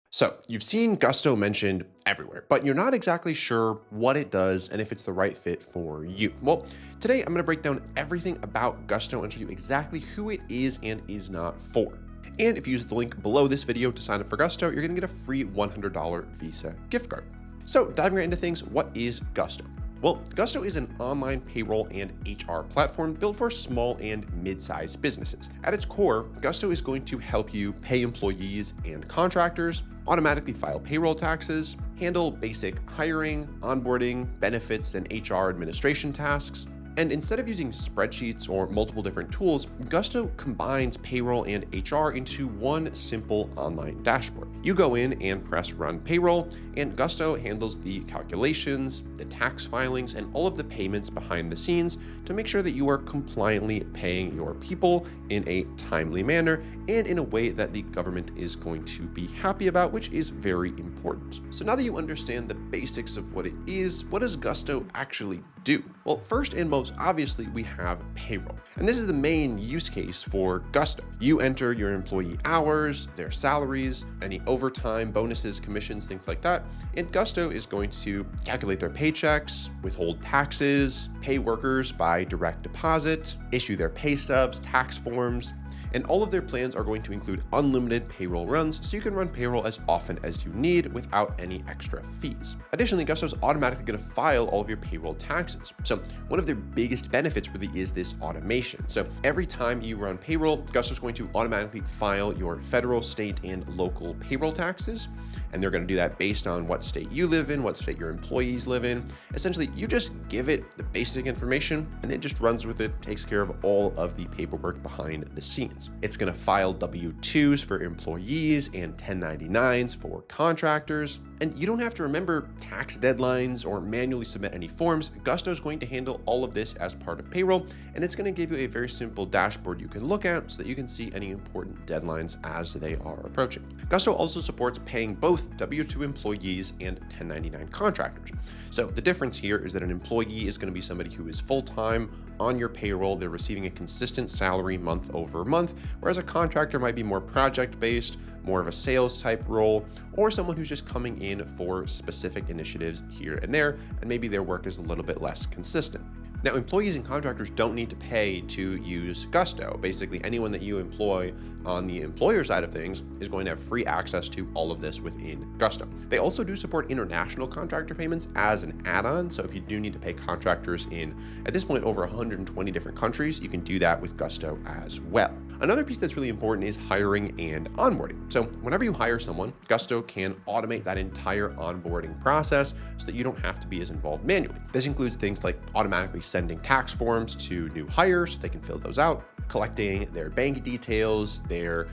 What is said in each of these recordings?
So, you've seen Gusto mentioned everywhere, but you're not exactly sure what it does and if it's the right fit for you. Well, today I'm going to break down everything about Gusto and show you exactly who it is and is not for. And if you use the link below this video to sign up for Gusto, you're going to get a free $100 Visa gift card. So, diving right into things, what is Gusto? Well, Gusto is an online payroll and HR platform built for small and mid-sized businesses. At its core, Gusto is going to help you pay employees and contractors, automatically file payroll taxes, handle basic hiring, onboarding, benefits, and HR administration tasks. And instead of using spreadsheets or multiple different tools, Gusto combines payroll and HR into one simple online dashboard. You go in and press Run Payroll, and Gusto handles the calculations, the tax filings, and all of the payments behind the scenes to make sure that you are compliantly paying your people in a timely manner and in a way that the government is going to be happy about, which is very important. So now that you understand the basics of what it is, what does Gusto actually do? Well, first and most obviously, we have payroll. And this is the main use case for Gusto. You enter your employee hours, their salaries, any overtime, bonuses, commissions, things like that. And Gusto is going to calculate their paychecks, withhold taxes, pay workers by direct deposit, issue their pay stubs, tax forms, and all of their plans are going to include unlimited payroll runs, so you can run payroll as often as you need without any extra fees. Additionally, Gusto is automatically going to file all of your payroll taxes. So one of their biggest benefits really is this automation. So every time you run payroll, Gusto is going to automatically file your federal, state, and local payroll taxes. And they're going to do that based on what state you live in, what state your employees live in. Essentially, you just give it the basic information and it just runs with it, takes care of all of the paperwork behind the scenes. It's going to file W-2s for employees and 1099s for contractors. And you don't have to remember tax deadlines or manually submit any forms. Gusto is going to handle all of this as part of payroll, and it's going to give you a very simple dashboard you can look at so that you can see any important deadlines as they are approaching. Gusto also supports paying both W-2 employees and 1099 contractors. So the difference here is that an employee is going to be somebody who is full-time on your payroll. They're receiving a consistent salary month over month, whereas a contractor might be more project-based, more of a sales type role, or someone who's just coming in for specific initiatives here and there, and maybe their work is a little bit less consistent. Now, employees and contractors don't need to pay to use Gusto. Basically, anyone that you employ on the employer side of things is going to have free access to all of this within Gusto. They also do support international contractor payments as an add-on. So if you do need to pay contractors in, at this point, over 120 different countries, you can do that with Gusto as well. Another piece that's really important is hiring and onboarding. So whenever you hire someone, Gusto can automate that entire onboarding process so that you don't have to be as involved manually. This includes things like automatically sending tax forms to new hires so they can fill those out, collecting their bank details, their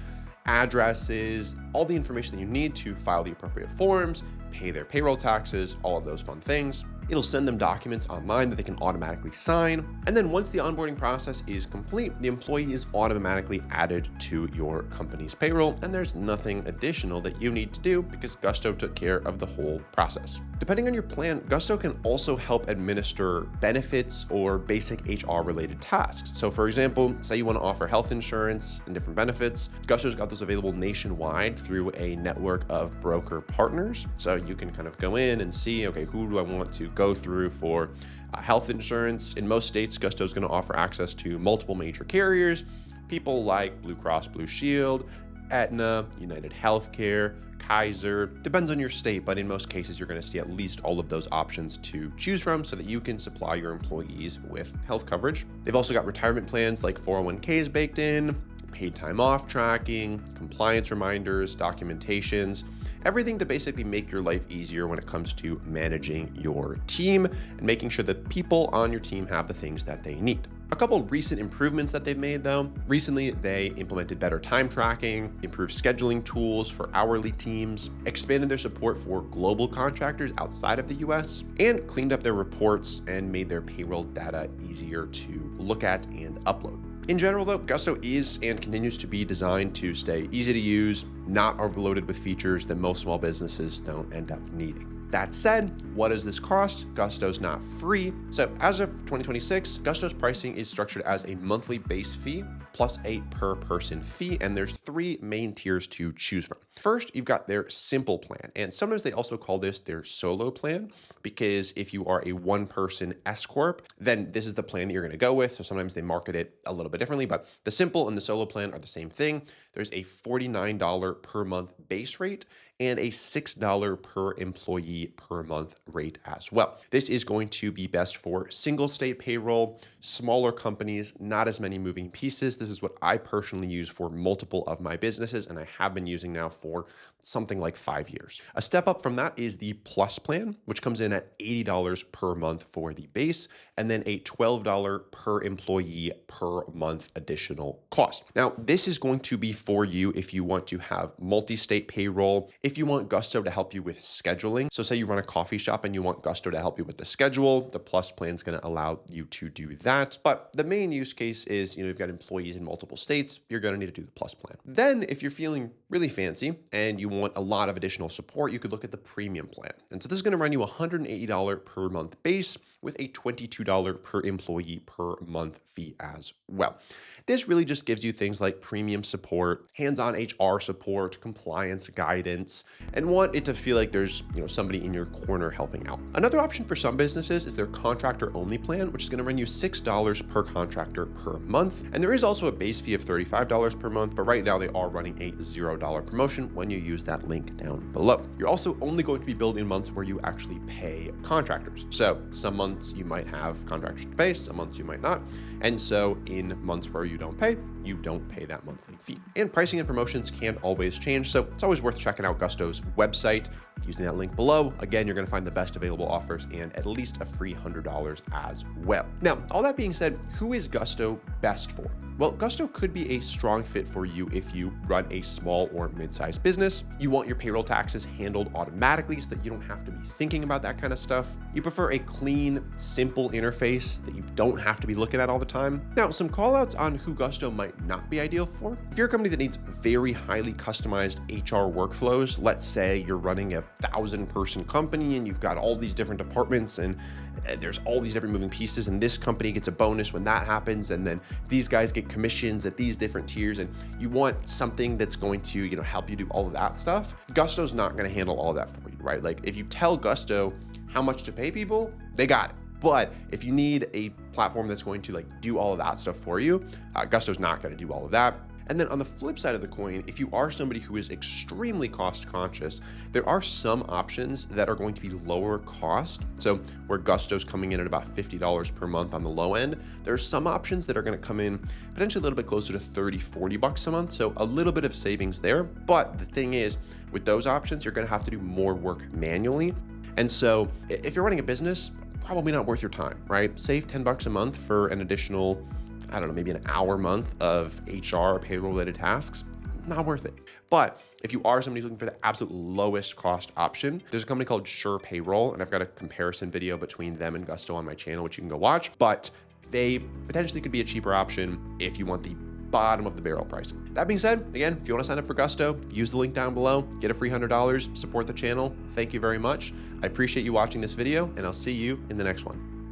addresses, all the information that you need to file the appropriate forms, pay their payroll taxes, all of those fun things. It'll send them documents online that they can automatically sign. And then once the onboarding process is complete, the employee is automatically added to your company's payroll, and there's nothing additional that you need to do because Gusto took care of the whole process. Depending on your plan, Gusto can also help administer benefits or basic HR related tasks. So for example, say you want to offer health insurance and different benefits, Gusto's got those available nationwide through a network of broker partners. So you can kind of go in and see, okay, who do I want to go through for health insurance? In most states, Gusto is going to offer access to multiple major carriers, people like Blue Cross Blue Shield, Aetna, United Healthcare, Kaiser. Depends on your state, but in most cases, you're going to see at least all of those options to choose from so that you can supply your employees with health coverage. They've also got retirement plans like 401ks baked in, paid time off tracking, compliance reminders, documentations, everything to basically make your life easier when it comes to managing your team and making sure that people on your team have the things that they need. A couple recent improvements that they've made though. Recently, they implemented better time tracking, improved scheduling tools for hourly teams, expanded their support for global contractors outside of the US, and cleaned up their reports and made their payroll data easier to look at and upload. In general though, Gusto is and continues to be designed to stay easy to use, not overloaded with features that most small businesses don't end up needing. That said, what does this cost? Gusto's not free, So as of 2026, Gusto's pricing is structured as a monthly base fee plus a per person fee, and there's 3 main tiers to choose from. First, you've got their simple plan, and sometimes they also call this their solo plan, because if you are a one-person S corp, then this is the plan that you're going to go with. So sometimes they market it a little bit differently, but the simple and the solo plan are the same thing. There's a $49 per month base rate and a $6 per employee per month rate as well. This is going to be best for single state payroll, smaller companies, not as many moving pieces. This is what I personally use for multiple of my businesses, and I have been using now for something like 5 years. A step up from that is the Plus plan, which comes in at $80 per month for the base, and then a $12 per employee per month additional cost. Now, this is going to be for you if you want to have multi-state payroll, if you want Gusto to help you with scheduling. So say you run a coffee shop and you want Gusto to help you with the schedule, the Plus plan is going to allow you to do that. But the main use case is, you've got employees in multiple states, you're going to need to do the Plus plan. Then if you're feeling really fancy and you want a lot of additional support, you could look at the premium plan. And so this is going to run you $180 per month base with a $22 per employee per month fee as well. This really just gives you things like premium support, hands-on HR support, compliance guidance, and want it to feel like there's somebody in your corner helping out. Another option for some businesses is their contractor only plan, which is going to run you $6 per contractor per month. And there is also a base fee of $35 per month, but right now they are running a $0 promotion when you use that link down below. You're also only going to be billed in months where you actually pay contractors. So some months you might have contractors to pay, some months you might not. And so in months where you don't pay that monthly fee. And pricing and promotions can always change, so it's always worth checking out Gusto's website using that link below. Again, you're going to find the best available offers and at least a free $100 as well. Now, all that being said, who is Gusto best for? Well, Gusto could be a strong fit for you if you run a small or mid-sized business. You want your payroll taxes handled automatically so that you don't have to be thinking about that kind of stuff. You prefer a clean, simple interface that you don't have to be looking at all the time. Now, some callouts on who Gusto might not be ideal for. If you're a company that needs very highly customized HR workflows, let's say you're running a 1,000-person company and you've got all these different departments and there's all these different moving pieces, and this company gets a bonus when that happens, and then these guys get commissions at these different tiers, and you want something that's going to help you do all of that stuff. Gusto's not going to handle all of that for you, right? Like if you tell Gusto how much to pay people, they got it. But if you need a platform that's going to do all of that stuff for you, Gusto's not going to do all of that. And then on the flip side of the coin, if you are somebody who is extremely cost conscious, there are some options that are going to be lower cost. So where Gusto's coming in at about $50 per month on the low end, there are some options that are going to come in potentially a little bit closer to 30, 40 bucks a month. So a little bit of savings there. But the thing is, with those options, you're going to have to do more work manually. And so if you're running a business, probably not worth your time, right? Save 10 bucks a month for an additional, I don't know, maybe an hour a month of HR or payroll related tasks. Not worth it. But if you are somebody who's looking for the absolute lowest cost option, there's a company called Sure Payroll, and I've got a comparison video between them and Gusto on my channel, which you can go watch, but they potentially could be a cheaper option if you want the bottom of the barrel pricing. That being said, again, if you want to sign up for Gusto, use the link down below, get a free $100, support the channel. Thank you very much. I appreciate you watching this video, and I'll see you in the next one.